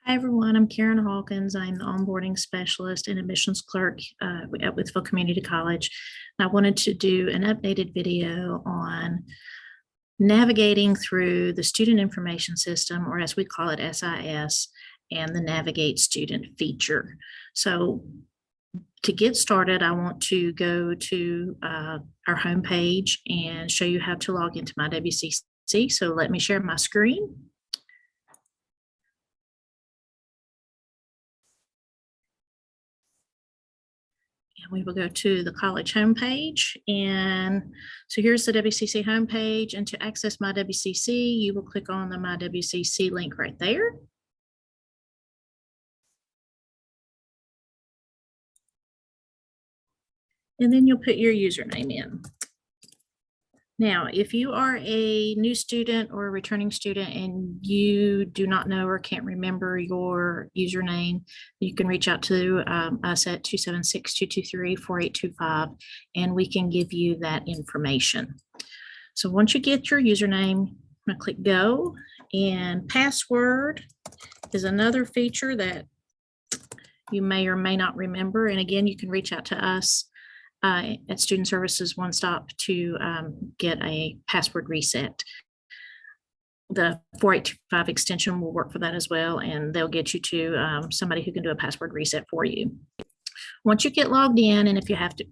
Hi, everyone. I'm Karen Hawkins. I'm the onboarding specialist and admissions clerk at Withville Community College. And I wanted to do an updated video on navigating through the student information system, or as we call it, SIS, and the Navigate Student feature. So to get started, I want to go to our homepage and show you how to log into my WCC. So let me share my screen. We will go to the college homepage. And so here's the WCC homepage. And to access my WCC, you will click on the My WCC link right there. And then you'll put your username in. Now, if you are a new student or a returning student and you do not know or can't remember your username, you can reach out to us at 276-223-4825, and we can give you that information. So once you get your username, I'm going to click go, and password is another feature that you may or may not remember. And again, you can reach out to us at Student Services One Stop to get a password reset. The 4825 extension will work for that as well, and they'll get you to somebody who can do a password reset for you. Once you get logged in, and if you have to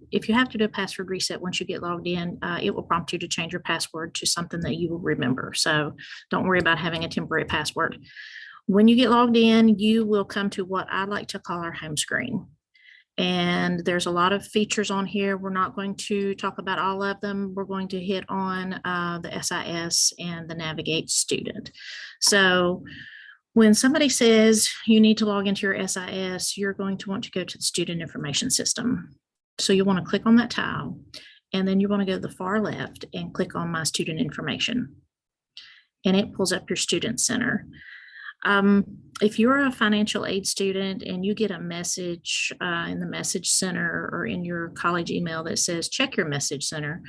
do a password reset once you get logged in, it will prompt you to change your password to something that you will remember. So don't worry about having a temporary password. When you get logged in, you will come to what I like to call our home screen. And there's a lot of features on here. We're not going to talk about all of them. We're going to hit on the SIS and the Navigate Student. So when somebody says you need to log into your SIS, you're going to want to go to the Student Information System. So you want to click on that tile, and then you want to go to the far left and click on My Student Information. And it pulls up your Student Center. If you're a financial aid student and you get a message in the message center or in your college email that says check your message center,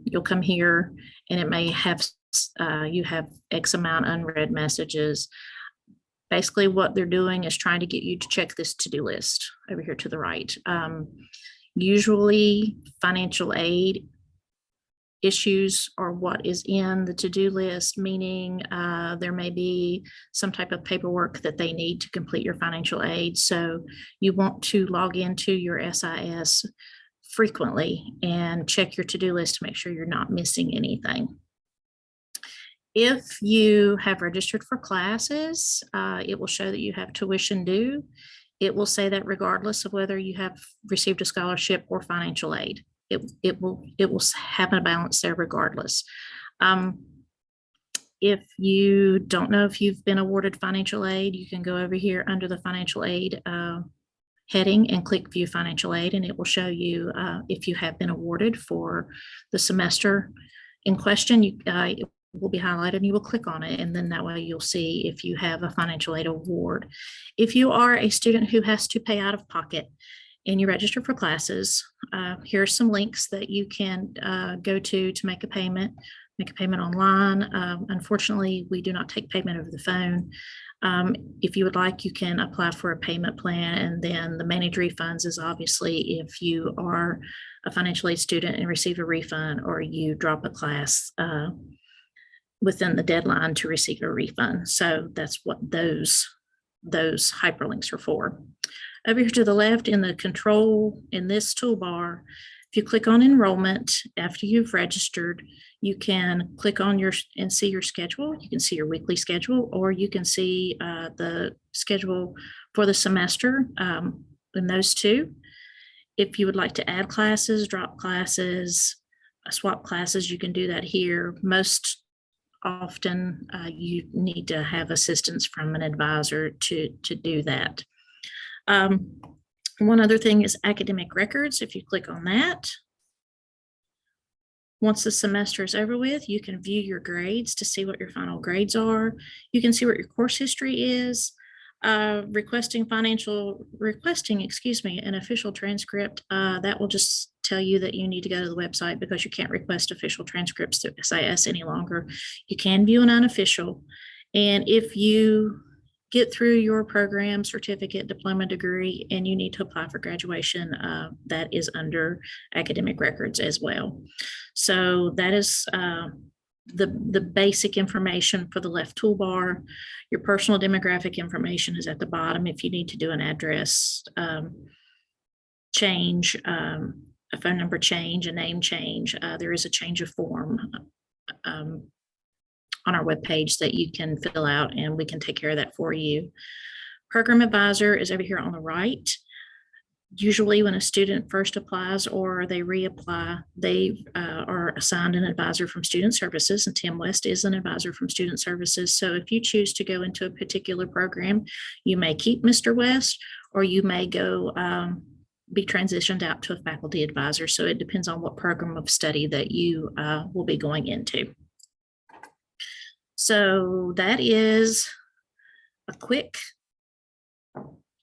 you'll come here and it may have you have X amount unread messages. Basically what they're doing is trying to get you to check this to-do list over here to the right. Usually financial aid issues are what is in the to-do list, meaning there may be some type of paperwork that they need to complete your financial aid. So you want to log into your SIS frequently and check your to-do list to make sure you're not missing anything. If you have registered for classes, it will show that you have tuition due. It will say that regardless of whether you have received a scholarship or financial aid. It will have a balance there regardless. If you don't know if you've been awarded financial aid, you can go over here under the financial aid heading and click View Financial Aid, and it will show you if you have been awarded for the semester in question. It will be highlighted and you will click on it, and then that way you'll see if you have a financial aid award. If you are a student who has to pay out of pocket and you register for classes, here are some links that you can go to make a payment online. Unfortunately, we do not take payment over the phone. If you would like, you can apply for a payment plan, and then the managed refunds is obviously if you are a financial aid student and receive a refund, or you drop a class within the deadline to receive a refund. So that's what those hyperlinks are for. Over here to the left in the control in this toolbar, if you click on enrollment after you've registered, you can click on and see your schedule. You can see your weekly schedule, or you can see the schedule for the semester in those two. If you would like to add classes, drop classes, swap classes, you can do that here. Most often you need to have assistance from an advisor to do that. One other thing is academic records. If you click on that, once the semester is over with, you can view your grades to see what your final grades are. You can see what your course history is. Requesting an official transcript, that will just tell you that you need to go to the website because you can't request official transcripts through SIS any longer. You can view an unofficial. And if you get through your program, certificate, diploma, degree, and you need to apply for graduation, that is under academic records as well. So that is the basic information for the left toolbar. Your personal demographic information is at the bottom if you need to do an address change, a phone number change, a name change. There is a change of form on our webpage that you can fill out, and we can take care of that for you. Program advisor is over here on the right. Usually when a student first applies or they reapply, they are assigned an advisor from Student Services, and Tim West is an advisor from Student Services. So if you choose to go into a particular program, you may keep Mr. West, or you may go be transitioned out to a faculty advisor. So it depends on what program of study that you will be going into. So that is a quick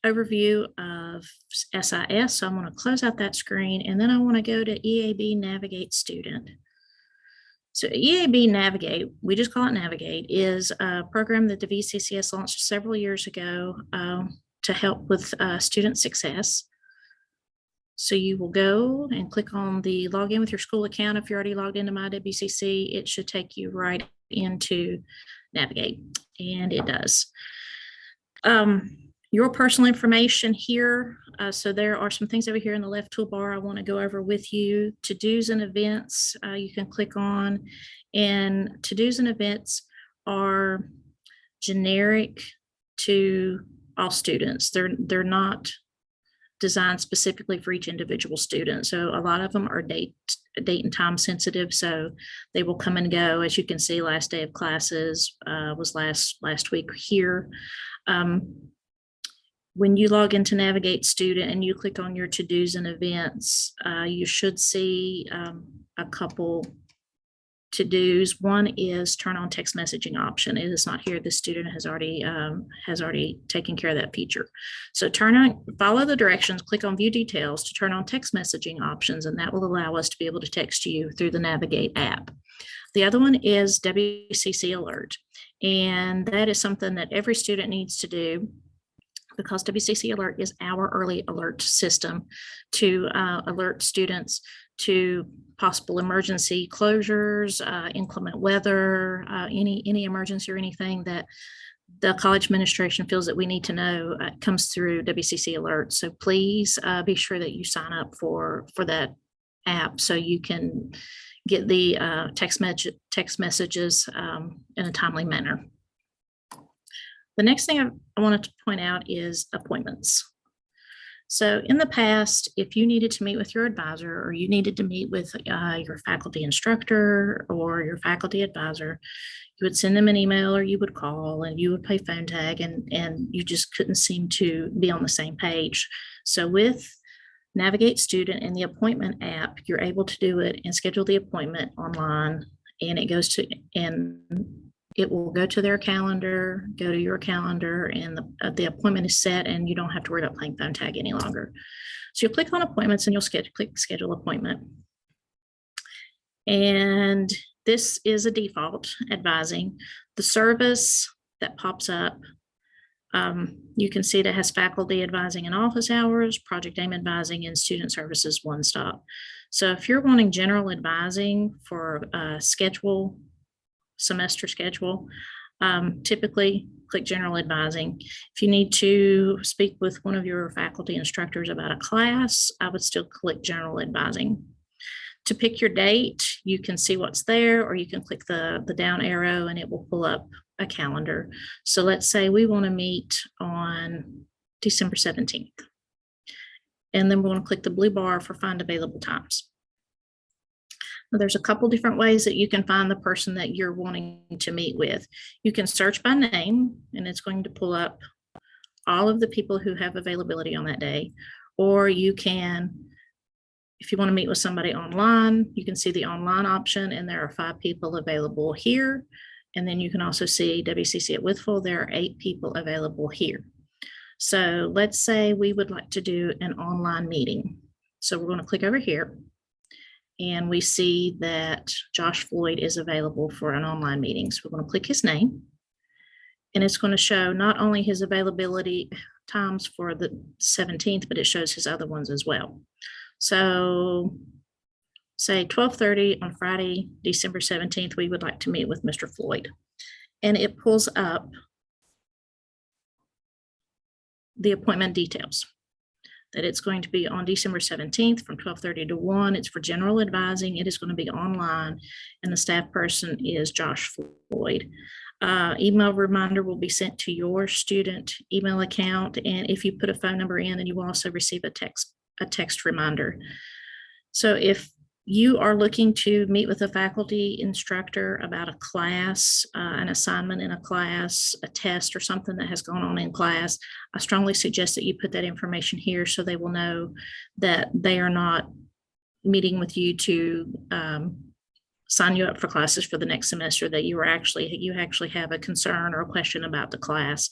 overview of SIS. So I'm going to close out that screen, and then I want to go to EAB Navigate Student. So EAB Navigate, we just call it Navigate, is a program that the WCCS launched several years ago to help with student success. So you will go and click on the login with your school account. If you're already logged into My WCC, it should take you right into Navigate, and it does. Your personal information here. So there are some things over here in the left toolbar I want to go over with you. To-dos and events, you can click on, and to-dos and events are generic to all students. They're not designed specifically for each individual student. So a lot of them are date and time sensitive, so they will come and go. As you can see, last day of classes was last week here. When you log into Navigate Student and you click on your to-dos and events, you should see a couple to-dos. One is turn on text messaging option. It is not here. The student has already taken care of that feature. So follow the directions, click on view details to turn on text messaging options, and that will allow us to be able to text you through the Navigate app. The other one is WCC Alert, and that is something that every student needs to do, because WCC Alert is our early alert system to alert students to possible emergency closures, inclement weather, any emergency or anything that the college administration feels that we need to know comes through WCC Alert. So please be sure that you sign up for that app so you can get the text messages in a timely manner. The next thing I wanted to point out is appointments. So in the past, if you needed to meet with your advisor, or you needed to meet with your faculty instructor or your faculty advisor, you would send them an email or you would call and you would play phone tag, and you just couldn't seem to be on the same page. So with Navigate Student and the appointment app, you're able to do it and schedule the appointment online, and it will go to their calendar, go to your calendar, and the appointment is set, and you don't have to worry about playing phone tag any longer. So you'll click on appointments and you'll click schedule appointment. And this is a default advising. The service that pops up, you can see that has faculty advising in office hours, project aim advising, and student services one stop. So if you're wanting general advising for semester schedule, typically click general advising. If you need to speak with one of your faculty instructors about a class, I would still click general advising. To pick your date, you can see what's there, or you can click the down arrow and it will pull up a calendar. So let's say we want to meet on December 17th. And then we're going to click the blue bar for find available times. There's a couple different ways that you can find the person that you're wanting to meet with. You can search by name, and it's going to pull up all of the people who have availability on that day. Or you can, if you want to meet with somebody online, you can see the online option, and there are 5 people available here. And then you can also see WCC at Withful, there are 8 people available here. So let's say we would like to do an online meeting. So we're going to click over here. And we see that Josh Floyd is available for an online meeting. So we're going to click his name. And it's going to show not only his availability times for the 17th, but it shows his other ones as well. So say 12:30 on Friday, December 17th, we would like to meet with Mr. Floyd. And it pulls up the appointment details, that it's going to be on December 17th from 12:30 to 1. It's for general advising. It is going to be online, and the staff person is Josh Floyd. Email reminder will be sent to your student email account, and if you put a phone number in, then you will also receive a text reminder. So if you are looking to meet with a faculty instructor about a class, an assignment in a class, a test, or something that has gone on in class, I strongly suggest that you put that information here so they will know that they are not meeting with you to sign you up for classes for the next semester, that you actually have a concern or a question about the class,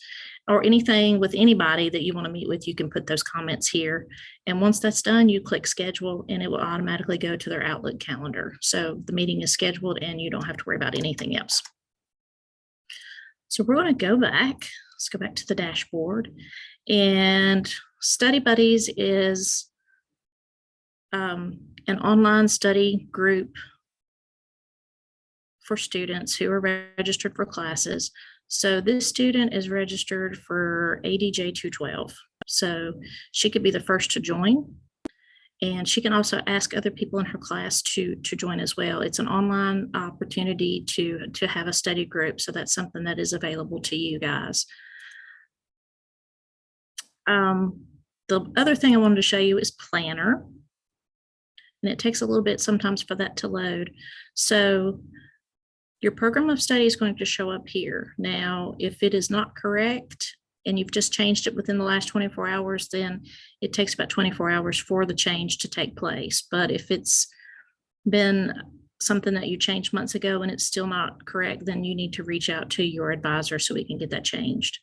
or anything with anybody that you want to meet with. You can put those comments here. And once that's done, you click schedule and it will automatically go to their Outlook calendar. So the meeting is scheduled and you don't have to worry about anything else. So we're going to go back. Let's go back to the dashboard. And Study Buddies is an online study group for students who are registered for classes. So this student is registered for ADJ 212. So she could be the first to join. And she can also ask other people in her class to join as well. It's an online opportunity to have a study group. So that's something that is available to you guys. The other thing I wanted to show you is Planner. And it takes a little bit sometimes for that to load. So your program of study is going to show up here. Now, if it is not correct and you've just changed it within the last 24 hours, then it takes about 24 hours for the change to take place. But if it's been something that you changed months ago and it's still not correct, then you need to reach out to your advisor so we can get that changed.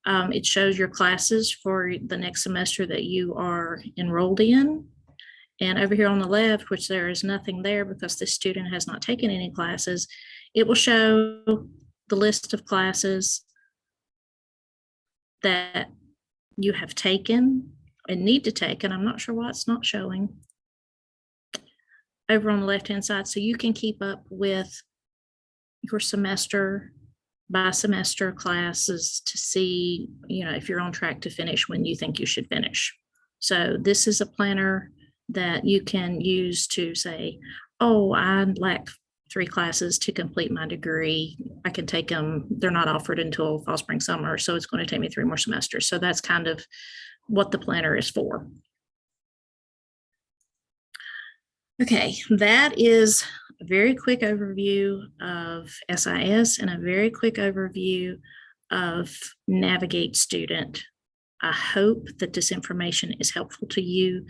It shows your classes for the next semester that you are enrolled in. And over here on the left, which there is nothing there because this student has not taken any classes, it will show the list of classes that you have taken and need to take. And I'm not sure why it's not showing over on the left-hand side. So you can keep up with your semester by semester classes to see, if you're on track to finish when you think you should finish. So this is a planner that you can use to say, oh, I lack 3 classes to complete my degree. I can take them. They're not offered until fall, spring, summer. So it's going to take me 3 more semesters. So that's kind of what the planner is for. Okay, that is a very quick overview of SIS and a very quick overview of Navigate Student. I hope that this information is helpful to you.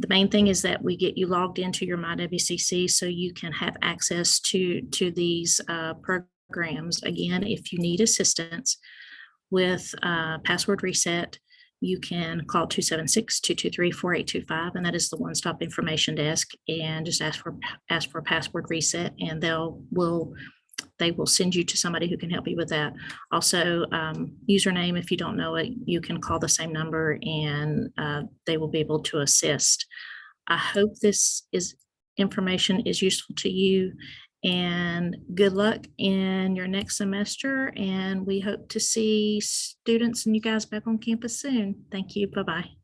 The main thing is that we get you logged into your My WCC so you can have access to these programs. Again, if you need assistance with password reset, you can call 276-223-4825, and that is the one-stop information desk, and just ask for password reset, and they will send you to somebody who can help you with that. Also, username, if you don't know it, you can call the same number and they will be able to assist. I hope this information is useful to you, and good luck in your next semester. And we hope to see students and you guys back on campus soon. Thank you. Bye-bye.